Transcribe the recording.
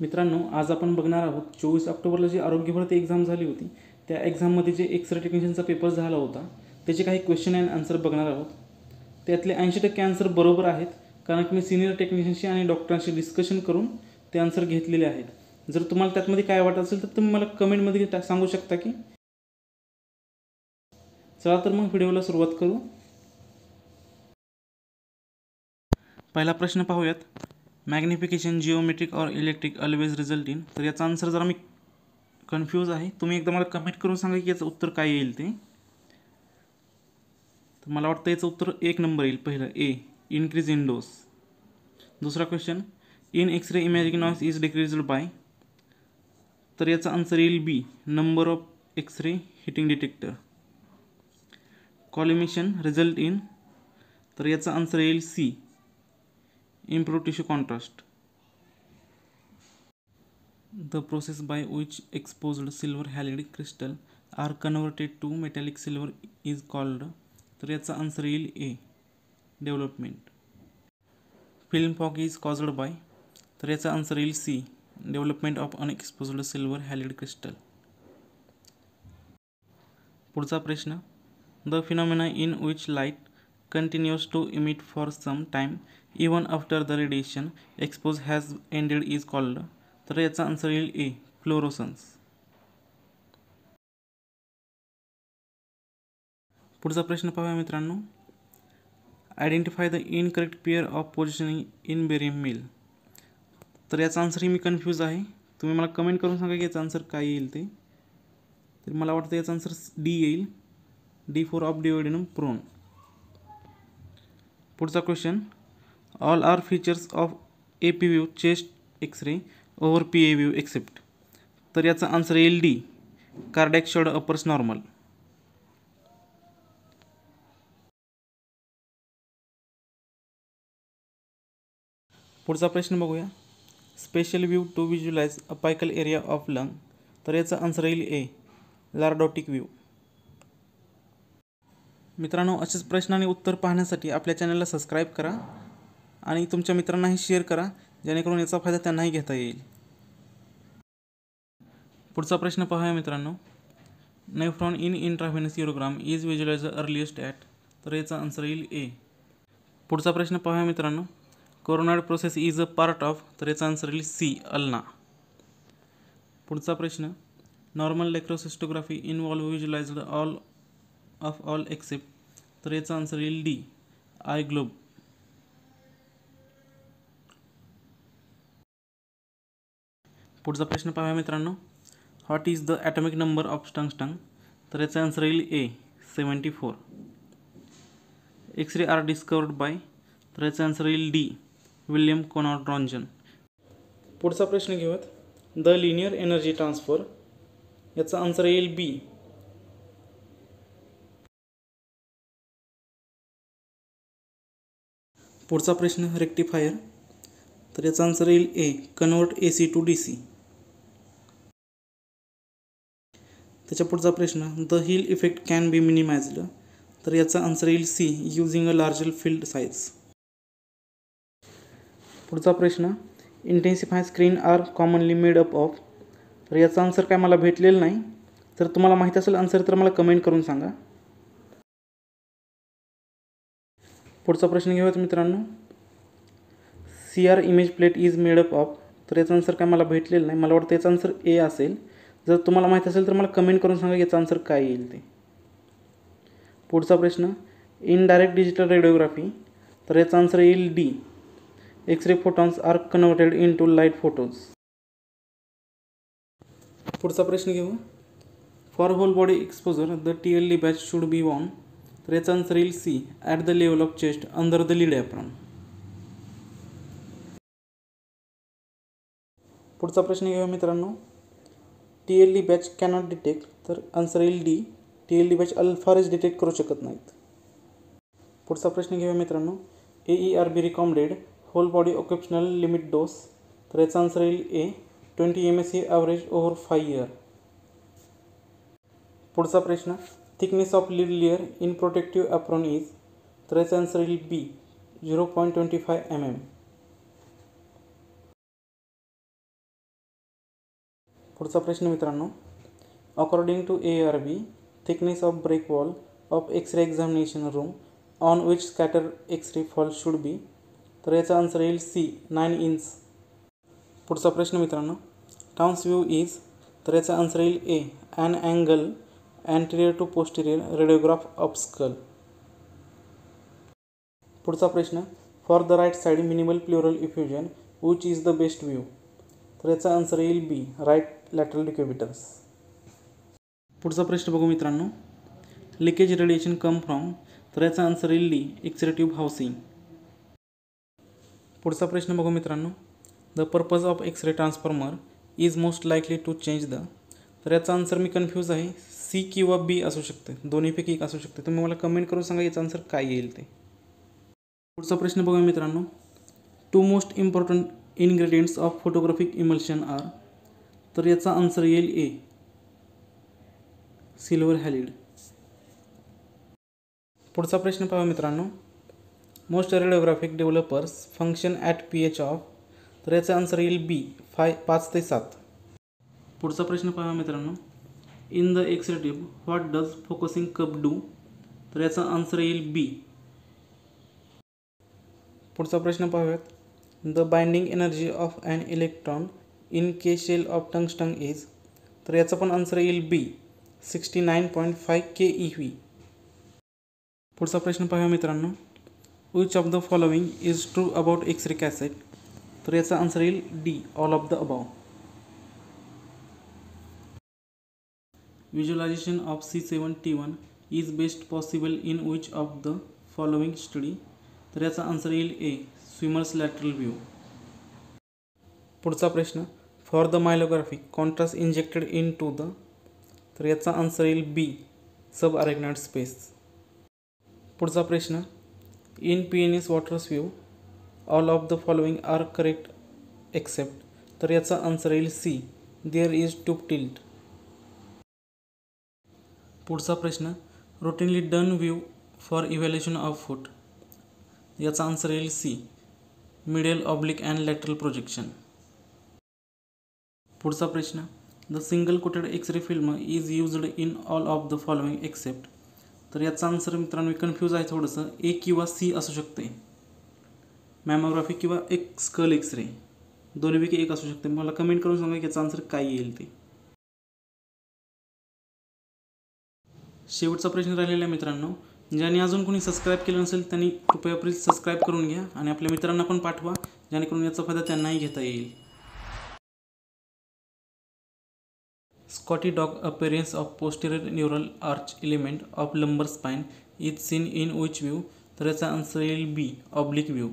मित्रांनो, आज आपण बघणार आहोत 24 ऑक्टोबरला जी आरोग्य भरती एक्झाम झाली होती त्या एक्झाममध्ये जे एक्स-रे टेक्निशियनचा पेपर झाला होता त्याचे काही क्वेश्चन अँड आन्सर बघणार आहोत. त्यातले 80% आन्सर बरोबर आहेत, कारण की मी सिनियर टेक्निशियनशी आणि डॉक्टरांशी डिस्कशन करून ते आन्सर घेतलेले आहेत. जर तुम्हाला त्यातमध्ये काय वाटत असेल तर तुम्ही मला कमेंटमध्ये सांगू शकता की. चला तर मग व्हिडिओला सुरुवात करू. पहिला प्रश्न पाहूयात. मॅग्निफिकेशन जिओमेट्रिक और इलेक्ट्रिक ऑलवेज रिझल्ट इन. तर याचा आन्सर जरा मी कन्फ्यूज आहे. तुम्ही एकदा मला कमेंट करून सांगा की याचं उत्तर काय येईल ते. तर मला वाटतं याचं उत्तर 1 नंबर येईल. पहिलं ए, इन्क्रीज इन डोस. दुसरा question, in x ray imaging noise is decreased bye. तर याचा आन्सर येईल बी, number of x ray heating detector. Collimation result in. तर याचा आन्सर येईल C, improve tissue contrast. The process by which exposed silver halide crystal are converted to metallic silver is called. तर याचा answer येईल ए, development. Film fog is caused by. तर याचा answer येईल C, development of unexposed silver हॅलिड crystal. पुढचा प्रश्न, the phenomena in which light continues to emit for some time even after the radiation expose has ended is called. तर याचा answer येईल ए, fluorescence. पुढचा प्रश्न पाहूया मित्रांनो. Identify the incorrect pair of positioning in barium mill. तर याचा आन्सरही मी confuse आहे. तुम्ही मला कमेंट करून सांगा की याचा आन्सर काय येईल ते. तर मला वाटतं याचा आन्सर डी येईल, D for of duodenum prone. पुढचा question, all R features of A P view chest x ray over P A view accept. तर याचा आन्सर येईल D, cardiac shoulder uppers normal. पुढचा प्रश्न बघूया. Special view to visualise apical area of lung. तर याचा answer येईल ए, लॉर्डोटिक व्ह्यू. मित्रांनो, असेच प्रश्न आणि उत्तर पाहण्यासाठी आपल्या चॅनलला सबस्क्राईब करा आणि तुमच्या मित्रांनाही शेअर करा, जेणेकरून याचा फायदा त्यांनाही घेता येईल. पुढचा प्रश्न पाहूया मित्रांनो. Nephron in intravenous युरोग्राम is visualise earliest at. तर याचा आन्सर येईल ए. पुढचा प्रश्न पाहूया मित्रांनो. Coronoid process is a part of. तर याचा आन्सर येईल सी, अल्ना. पुढचा प्रश्न, normal इलेक्ट्रोसिस्टोग्राफी involve visualised all of all except. तर याचा आन्सर येईल डी, आय ग्लोब. पुढचा प्रश्न पाहूया मित्रांनो. What is the atomic number of tungsten. तर याचा आन्सर येईल A, 74. X ray are discovered by. तर याचा आन्सर येईल डी, विल्यम कोनॉर्ड रॉन्जन. पुढचा प्रश्न घेऊयात. The linear energy transfer. याचा आन्सर येईल बी. पुढचा प्रश्न, रेक्टिफायर. तर याचा आन्सर येईल A, convert AC to DC. त्याच्या पुढचा प्रश्न, the heel effect can be minimised. तर याचा आन्सर येईल C, using a larger field size. पुढचा प्रश्न, intensify screen are commonly made up of. तर याचा आन्सर काय मला भेटलेलं नाही. तर तुम्हाला माहीत असेल आन्सर तर मला कमेंट करून सांगा. पुढचा प्रश्न घेऊयात मित्रांनो. CR image plate is made up of. तर याचा आन्सर काय मला भेटलेलं नाही. मला वाटतं याचा आन्सर ए असेल. जर तुम्हाला माहीत असेल तर मला कमेंट करून सांगा याचा आन्सर काय येईल ते. पुढचा प्रश्न, इनडायरेक्ट डिजिटल रेडिओग्राफी. तर याचा आन्सर येईल D, x ray photons R converted in to light photos. पुढचा प्रश्न घेऊ. For hole body exposure the TLD batch should be warn. तर याचा आन्सर येईल C, at the level of chest under the lead apron. पुढचा प्रश्न घेऊया मित्रांनो. TLD batch cannot detect. तर आन्सर येईल डी, TLD बॅच अल्फारेज डिटेक्ट करू शकत नाहीत. पुढचा प्रश्न घेऊया मित्रांनो. AERB recommended hole body occupational limit dose. तर याचा आन्सर येईल ए, 20 mSc ॲव्हरेज ओव्हर 5 years. पुढचा प्रश्न, thickness of lead layer in protective apron is. तर याचा आन्सर येईल बी, 0.25 mm. पुढचा प्रश्न मित्रांनो, according to ARB, thickness of brick wall of x ray examination room on which scatter x ray fall should be. तर याचा आन्सर येईल C, 9 इंच. पुढचा प्रश्न मित्रांनो, टाउन्स व्ह्यू इज, तर याचा आन्सर येईल A, and angle anterior to posterior रेडिओग्राफ of skull. पुढचा प्रश्न, for the right side minimal plural इफ्युजन which is the best view. तर याचा आन्सर येईल B, राईट लॅटरल डिक्युबिटर्स. पुढचा प्रश्न बघू मित्रांनो, लिकेज रेडिएशन कम फ्रॉम, तर याचा आन्सर येईल D, एक्स-रे ट्यूब हाऊसिंग. पुढचा प्रश्न बघू मित्रांनो, the purpose of x ray transformer is most likely to change the. तर याचा आन्सर मी कन्फ्यूज आहे, C किंवा B असू शकते, दोन्हीपैकी एक असू शकते. तुम्ही मला कमेंट करून सांगा याचा आन्सर काय येईल ते. पुढचा प्रश्न बघूया मित्रांनो, two most important ingredients of photographic emulsion are. तर याचा आन्सर येईल A, सिल्वर हॅलिड. पुढचा प्रश्न पाहूया मित्रांनो, most रेडिओग्राफिक developers function at pH of. तर याचा आन्सर येईल B, 5 ते 7. पुढचा प्रश्न पाहूया मित्रांनो, in the x ray tube what does focusing cup do. तर याचा आन्सर येईल B. पुढचा प्रश्न पाहूयात, the binding energy of an electron in K shell of tungsten is. तर याचा पण आन्सर येईल B, 69.5 keV. पुढचा प्रश्न पाहूया मित्रांनो, which of the following is true about x ray cassette. तर याचा आन्सर येईल D, all of the above. Visualisation of C7T1 is best possible in which of the following study. तर याचा आन्सर येईल A, स्विमर्स लॅटरल व्ह्यू. पुढचा प्रश्न, for the myelography contrast injected into the. तर याचा answer येईल B, सब अरेग्नाइड space. पुढचा प्रश्न, in PNS waters view all of the following R correct accept. तर याचा आन्सर येईल C, there is tube tilt. पुढचा प्रश्न, routinely done view for evaluation of फूट. याचा आन्सर येईल C, medial oblique and lateral projection. पुढचा प्रश्न, the single coated x-ray film is used in all of the following except. तर याचा answer मित्रांनो confuse आहे थोडंसं, A किंवा C असू शकते. मॅमोग्राफी किंवा एक स्कल एक्स-रे, दोन्हीपैकी एक असू शकते. मला कमेंट करून सांगा की याचा आन्सर काय येईल ते. शेवटचा प्रश्न राहिलेला आहे मित्रांनो, ज्याने अजून कोणी सबस्क्राईब केलं नसेल त्यांनी कृपया प्लीज सबस्क्राईब करून घ्या आणि आपल्या मित्रांना पण पाठवा, जेणेकरून याचा फायदा त्यांनाही घेता येईल. Scottie dog appearance of posterior neural arch element of लंबर spine is seen in which view. तर याचा आन्सर येईल B, ऑब्लिक व्ह्यू.